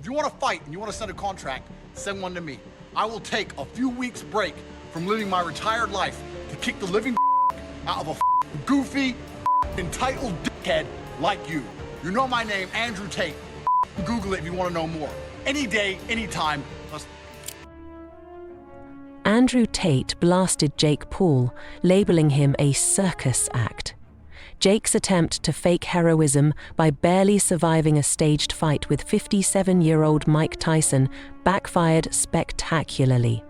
If you want to fight and you want to send a contract, send one to me. I will take a few weeks break from living my retired life to kick the living out of a goofy, entitled dickhead like you. You know my name, Andrew Tate. Google it if you want to know more. Any day, anytime. Andrew Tate blasted Jake Paul, labeling him a circus act. Jake's attempt to fake heroism by barely surviving a staged fight with 57-year-old Mike Tyson backfired spectacularly.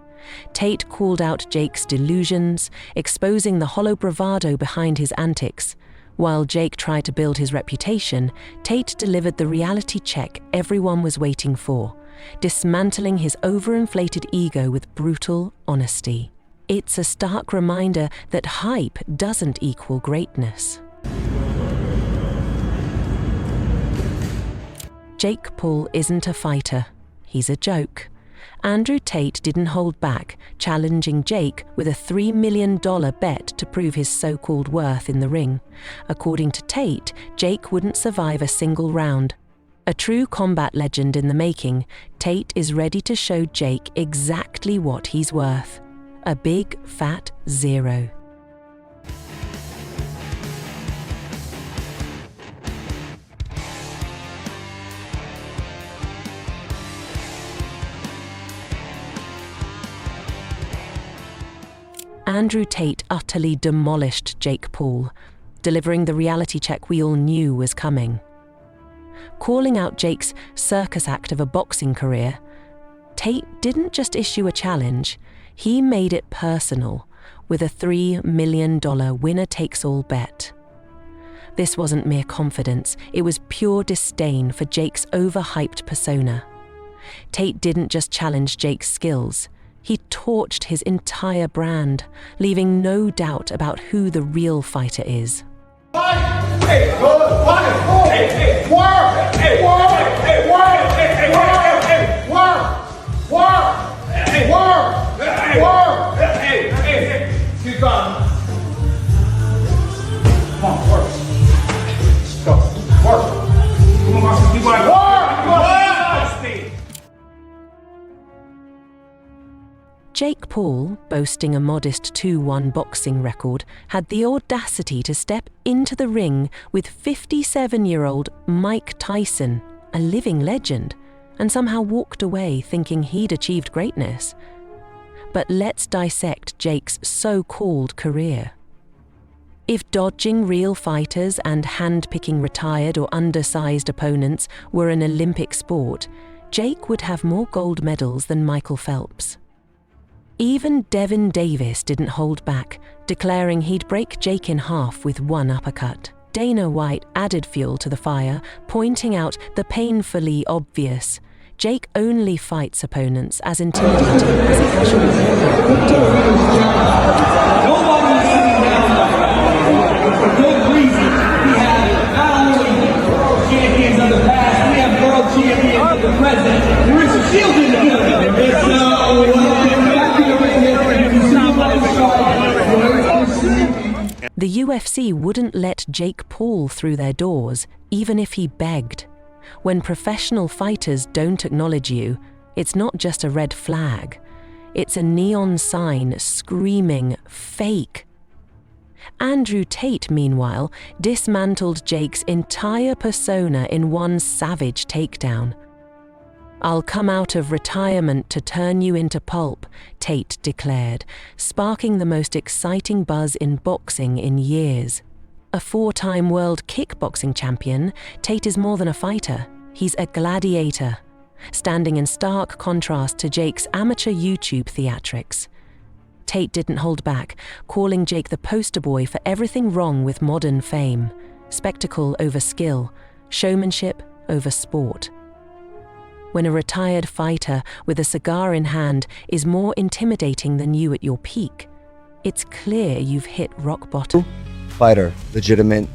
Tate called out Jake's delusions, exposing the hollow bravado behind his antics. While Jake tried to build his reputation, Tate delivered the reality check everyone was waiting for, dismantling his overinflated ego with brutal honesty. It's a stark reminder that hype doesn't equal greatness. Jake Paul isn't a fighter, he's a joke. Andrew Tate didn't hold back, challenging Jake with a $3 million bet to prove his so-called worth in the ring. According to Tate, Jake wouldn't survive a single round. A true combat legend in the making, Tate is ready to show Jake exactly what he's worth. A big, fat 0. Andrew Tate utterly demolished Jake Paul, delivering the reality check we all knew was coming. Calling out Jake's circus act of a boxing career, Tate didn't just issue a challenge, he made it personal with a $3 million winner-takes-all bet. This wasn't mere confidence, it was pure disdain for Jake's overhyped persona. Tate didn't just challenge Jake's skills, he torched his entire brand, leaving no doubt about who the real fighter is. Jake Paul, boasting a modest 2-1 boxing record, had the audacity to step into the ring with 57-year-old Mike Tyson, a living legend, and somehow walked away thinking he'd achieved greatness. But let's dissect Jake's so-called career. If dodging real fighters and hand-picking retired or undersized opponents were an Olympic sport, Jake would have more gold medals than Michael Phelps. Even Devin Davis didn't hold back, declaring he'd break Jake in half with one uppercut. Dana White added fuel to the fire, pointing out the painfully obvious. Jake only fights opponents as intimidating as a casual good reason. We have not only world champions of the past, we have world champions of the present. There is a shield in the building. The UFC wouldn't let Jake Paul through their doors, even if he begged. When professional fighters don't acknowledge you, it's not just a red flag. It's a neon sign screaming, "Fake." Andrew Tate, meanwhile, dismantled Jake's entire persona in one savage takedown. "I'll come out of retirement to turn you into pulp," Tate declared, sparking the most exciting buzz in boxing in years. A 4-time world kickboxing champion, Tate is more than a fighter. He's a gladiator, standing in stark contrast to Jake's amateur YouTube theatrics. Tate didn't hold back, calling Jake the poster boy for everything wrong with modern fame: spectacle over skill, showmanship over sport. When a retired fighter with a cigar in hand is more intimidating than you at your peak, it's clear you've hit rock bottom. Fighter, legitimate,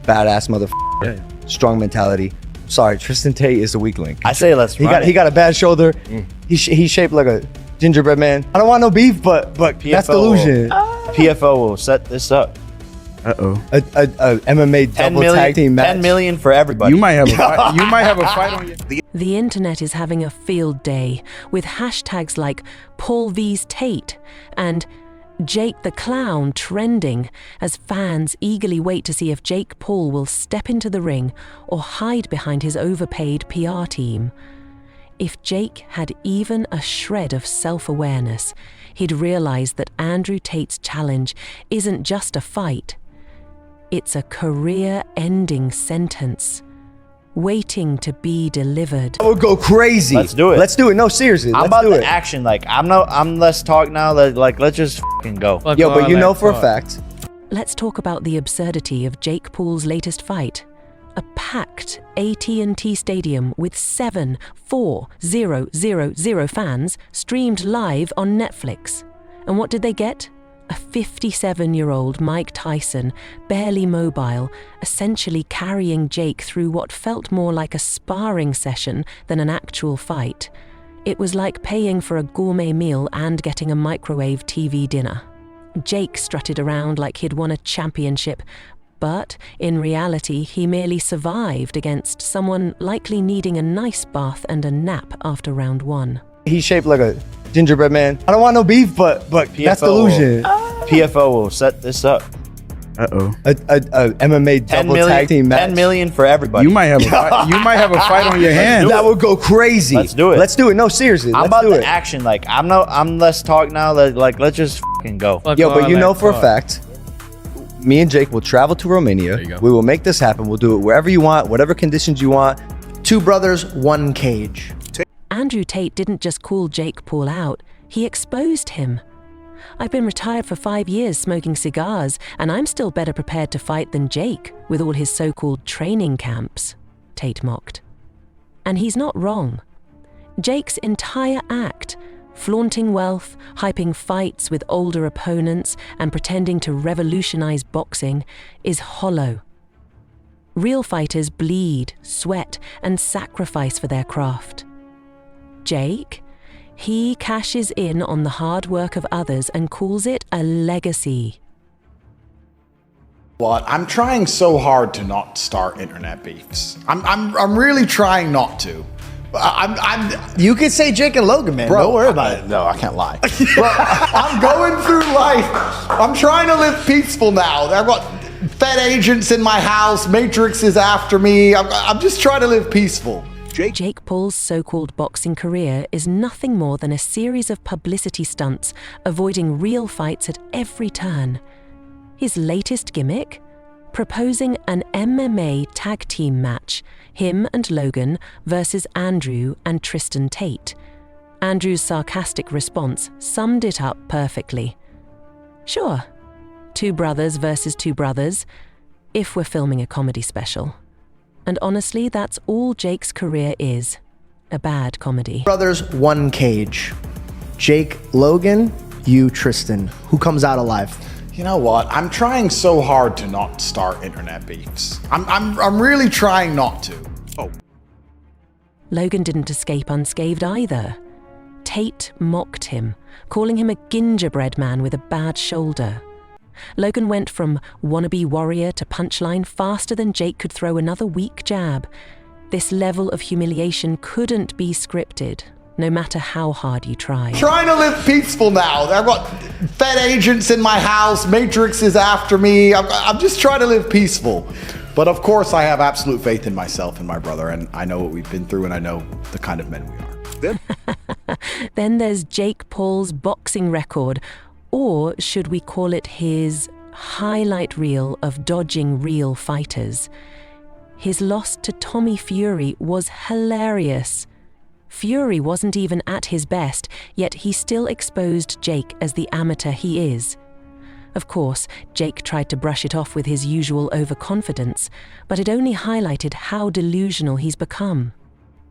badass motherfucker, strong mentality. Sorry, Tristan Tate is the weak link. I say let's run He got a bad shoulder. He's shaped like a gingerbread man. I don't want no beef, but that's delusion. PFO will set this up. A MMA double tag team match. 10 million for everybody. You might have a fight on your The internet is having a field day with hashtags like Paul vs Tate and Jake the Clown trending as fans eagerly wait to see if Jake Paul will step into the ring or hide behind his overpaid PR team. If Jake had even a shred of self-awareness, he'd realize that Andrew Tate's challenge isn't just a fight. It's a career-ending sentence, waiting to be delivered. I would go crazy. Let's do it. Let's do it. No, seriously. I'm Let's about do the it. action. Like I'm less talk now. Let's just fucking go. Yo, but you know for a fact. Let's talk about the absurdity of Jake Paul's latest fight. A packed AT&T Stadium with 7,4,000 fans streamed live on Netflix. And what did they get? A 57-year-old Mike Tyson, barely mobile, essentially carrying Jake through what felt more like a sparring session than an actual fight. It was like paying for a gourmet meal and getting a microwave TV dinner. Jake strutted around like he'd won a championship, but in reality, he merely survived against someone likely needing a nice bath and a nap after round one. He's shaped like a gingerbread man. I don't want no beef, but that's delusion. PFO will set this up. A MMA double tag team match. 10 million for everybody. You might have a fight. You might have a fight on your hands. That would go crazy. Let's do it. Let's do it. No, seriously. I'm Let's about do the it. action. Like I'm less talk now. Let's just fucking go. Yo, but you know for a fact, me and Jake will travel to Romania. We will make this happen. We'll do it wherever you want, whatever conditions you want. 2 brothers, 1 cage. Andrew Tate didn't just call Jake Paul out, he exposed him. I've been retired for 5 years smoking cigars, and I'm still better prepared to fight than Jake with all his so-called training camps, Tate mocked. And he's not wrong. Jake's entire act, flaunting wealth, hyping fights with older opponents, and pretending to revolutionize boxing, is hollow. Real fighters bleed, sweat, and sacrifice for their craft. Jake? He cashes in on the hard work of others and calls it a legacy. What? I'm trying so hard to not start internet beefs. I'm really trying not to. You could say Jake and Logan, man. Bro, Don't worry about it. No, I can't lie. Bro, I'm going through life. I'm trying to live peaceful now. I've got Fed agents in my house. Matrix is after me. I'm just trying to live peaceful. Jake Paul's so-called boxing career is nothing more than a series of publicity stunts, avoiding real fights at every turn. His latest gimmick? Proposing an MMA tag team match, him and Logan versus Andrew and Tristan Tate. Andrew's sarcastic response summed it up perfectly. Sure, 2 brothers versus 2 brothers, if we're filming a comedy special. And honestly, that's all Jake's career is, a bad comedy. Brothers, 1 cage. Jake, Logan, you, Tristan. Who comes out alive? You know what? I'm trying so hard to not start internet beefs. I'm really trying not to. Oh. Logan didn't escape unscathed either. Tate mocked him, calling him a gingerbread man with a bad shoulder. Logan went from wannabe warrior to punchline faster than Jake could throw another weak jab. This level of humiliation couldn't be scripted, no matter how hard you try. Trying to live peaceful now. I've got Fed agents in my house. Matrix is after me. I'm just trying to live peaceful. But of course, I have absolute faith in myself and my brother, and I know what we've been through, and I know the kind of men we are. Then there's Jake Paul's boxing record, or should we call it his highlight reel of dodging real fighters. His loss to Tommy Fury was hilarious. Fury wasn't even at his best, yet he still exposed Jake as the amateur he is. Of course, Jake tried to brush it off with his usual overconfidence, but it only highlighted how delusional he's become.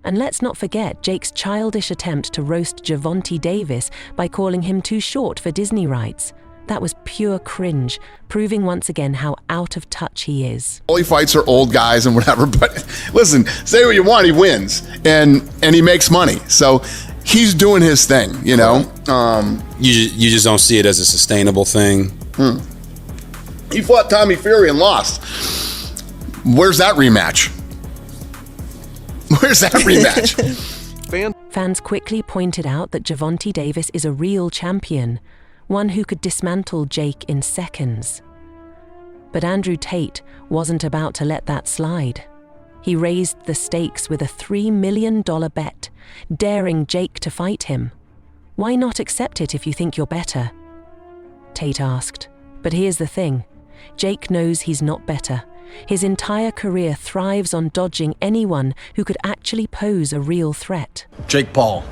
And let's not forget Jake's childish attempt to roast Javonte Davis by calling him too short for Disney rights. That was pure cringe, proving once again how out of touch he is. All he fights are old guys and whatever, but listen, say what you want, he wins, and he makes money. So he's doing his thing, you know? You just don't see it as a sustainable thing. He fought Tommy Fury and lost. Where's that rematch? Where's that rematch? Fans quickly pointed out that Gervonta Davis is a real champion, one who could dismantle Jake in seconds. But Andrew Tate wasn't about to let that slide. He raised the stakes with a $3 million bet, daring Jake to fight him. Why not accept it if you think you're better? Tate asked. But here's the thing. Jake knows he's not better. His entire career thrives on dodging anyone who could actually pose a real threat. Jake Paul,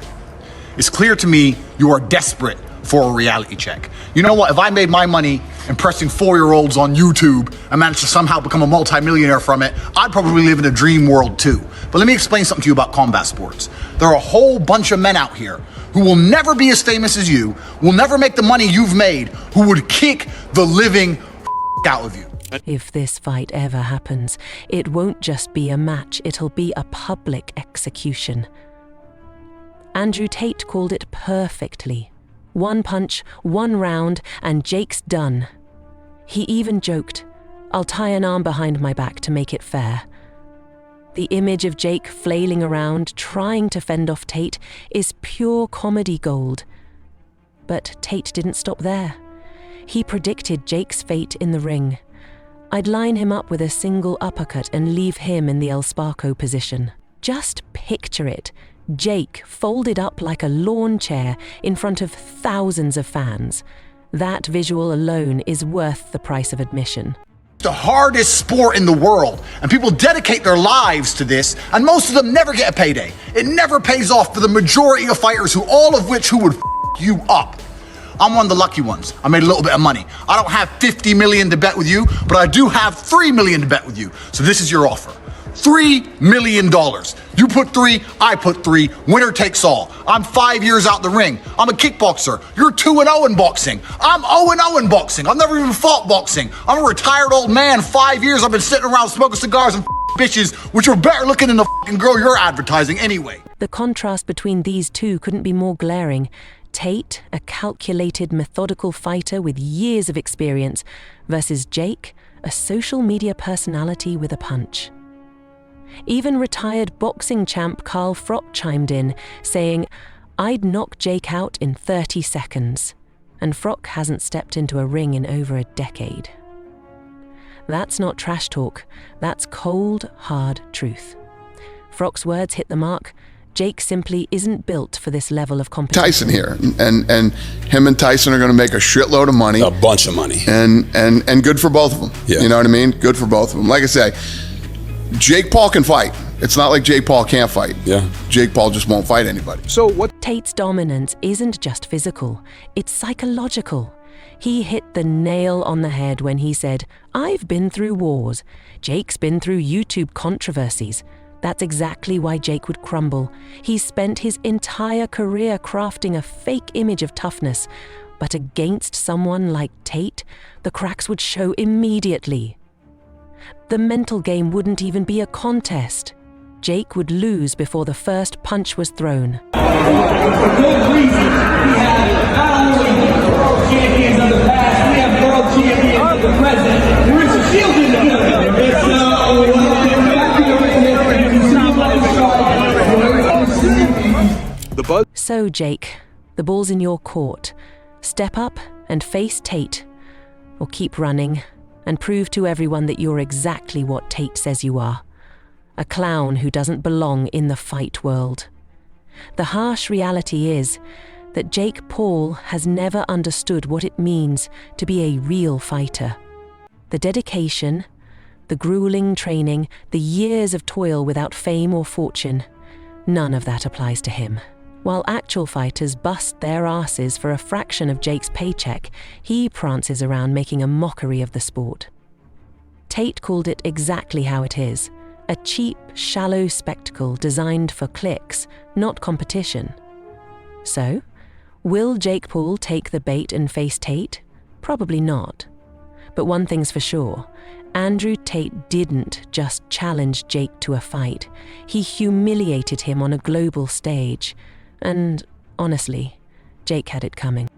it's clear to me you are desperate for a reality check. You know what? If I made my money impressing 4-year-olds on YouTube and managed to somehow become a multimillionaire from it, I'd probably live in a dream world too. But let me explain something to you about combat sports. There are a whole bunch of men out here who will never be as famous as you, will never make the money you've made, who would kick the living out of you. If this fight ever happens, it won't just be a match, it'll be a public execution. Andrew Tate called it perfectly. 1 punch, 1 round, and Jake's done. He even joked, "I'll tie an arm behind my back to make it fair." The image of Jake flailing around, trying to fend off Tate, is pure comedy gold. But Tate didn't stop there. He predicted Jake's fate in the ring. I'd line him up with a single uppercut and leave him in the El Sparco position. Just picture it. Jake folded up like a lawn chair in front of thousands of fans. That visual alone is worth the price of admission. The hardest sport in the world, and people dedicate their lives to this, and most of them never get a payday. It never pays off for the majority of fighters, all of which would you up. I'm one of the lucky ones. I made a little bit of money. I don't have 50 million to bet with you, but I do have 3 million to bet with you. So this is your offer. $3 million. You put 3, I put 3. Winner takes all. I'm 5 years out the ring. I'm a kickboxer. You're 2-0 in boxing. I'm 0-0 in boxing. I've never even fought boxing. I'm a retired old man. 5 years I've been sitting around smoking cigars and bitches, which are better looking than the girl you're advertising anyway. The contrast between these two couldn't be more glaring. Tate, a calculated, methodical fighter with years of experience, versus Jake, a social media personality with a punch. Even retired boxing champ Carl Froch chimed in, saying, "I'd knock Jake out in 30 seconds." And Froch hasn't stepped into a ring in over a decade. That's not trash talk, that's cold, hard truth. Froch's words hit the mark. Jake simply isn't built for this level of competition. Tyson here, and him and Tyson are going to make a shitload of money. A bunch of money. And good for both of them. Yeah. You know what I mean? Good for both of them. Like I say, Jake Paul can fight. It's not like Jake Paul can't fight. Yeah. Jake Paul just won't fight anybody. So what? Tate's dominance isn't just physical, it's psychological. He hit the nail on the head when he said, "I've been through wars. Jake's been through YouTube controversies." That's exactly why Jake would crumble. He spent his entire career crafting a fake image of toughness, but against someone like Tate, the cracks would show immediately. The mental game wouldn't even be a contest. Jake would lose before the first punch was thrown. For good reason, we have not only world champions of the past, we have world champions of the present. There is a shield in the building. So Jake, the ball's in your court. Step up and face Tate, or keep running and prove to everyone that you're exactly what Tate says you are. A clown who doesn't belong in the fight world. The harsh reality is that Jake Paul has never understood what it means to be a real fighter. The dedication, the grueling training, the years of toil without fame or fortune, none of that applies to him. While actual fighters bust their asses for a fraction of Jake's paycheck, he prances around making a mockery of the sport. Tate called it exactly how it is, a cheap, shallow spectacle designed for clicks, not competition. So, will Jake Paul take the bait and face Tate? Probably not. But one thing's for sure, Andrew Tate didn't just challenge Jake to a fight. He humiliated him on a global stage. And honestly, Jake had it coming.